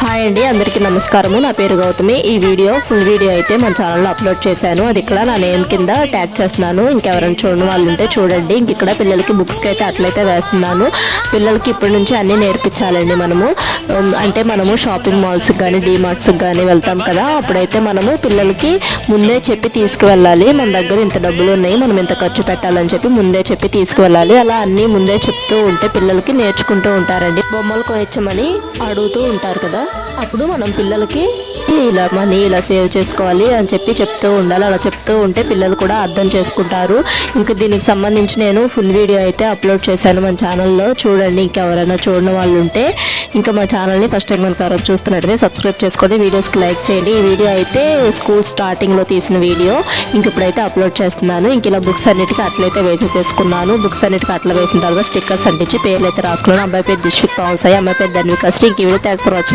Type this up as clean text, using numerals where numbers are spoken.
Hi అండి, అందరికీ నమస్కారము. నా పేరు గౌతమి. ఈ ఫుల్ వీడియో అయితే మన ఛానల్లో అప్లోడ్ చేశాను. అది ఇక్కడ నా నేమ్ కింద ట్యాగ్ చేస్తున్నాను. ఇంకెవరైనా చూడని వాళ్ళు ఉంటే చూడండి. ఇంక ఇక్కడ పిల్లలకి బుక్స్కి అయితే అట్లయితే వేస్తున్నాను. పిల్లలకి ఇప్పటి నుంచి అన్నీ నేర్పించాలండి. మనము షాపింగ్ మాల్స్కి కానీ డీమార్ట్స్కి కానీ వెళ్తాం కదా, అప్పుడైతే మనము పిల్లలకి ముందే చెప్పి తీసుకువెళ్ళాలి. మన దగ్గర ఇంత డబ్బులు ఉన్నాయి, మనం ఇంత ఖర్చు పెట్టాలని చెప్పి ముందే చెప్పి తీసుకువెళ్ళాలి. అలా అన్నీ ముందే చెప్తూ ఉంటే పిల్లలకి నేర్చుకుంటూ ఉంటారండి. బొమ్మలు కొనిచ్చమని అడుగుతూ ఉంటారు కదా, అప్పుడు మనం పిల్లలకి ఇలా మనీ ఇలా సేవ్ చేసుకోవాలి అని చెప్పి చెప్తూ ఉండాలి. అలా చెప్తూ ఉంటే పిల్లలు కూడా అర్థం చేసుకుంటారు. ఇంకా దీనికి సంబంధించి నేను ఫుల్ వీడియో అయితే అప్లోడ్ చేశాను మన ఛానల్లో, చూడండి. ఇంకెవరైనా చూడని వాళ్ళు ఉంటే ఇంకా మా ఛానల్ని ఫస్ట్ టైం కనుక ఎవరైనా చూస్తున్నట్టయితే సబ్స్క్రైబ్ చేసుకోండి, వీడియోస్కి లైక్ చేయండి. ఈ వీడియో అయితే స్కూల్ స్టార్టింగ్లో తీసిన వీడియో ఇప్పుడైతే అప్లోడ్ చేస్తున్నాను. ఇంక ఇలా బుక్స్ అన్నిటికీ అట్లయితే వేసేసుకున్నాను. బుక్స్ అన్నిటికీ అట్లా వేసిన తర్వాత స్టిక్కర్స్ అంటించి పేర్లు అయితే రాసుకున్నాను. అబ్బాయి పేరు జిష్విక్ పవన్ సాయి, అమ్మాయి పేరు ధన్విక శ్రీ. ఇంక వీడియో థ్యాంక్స్ ఫర్ వాచింగ్.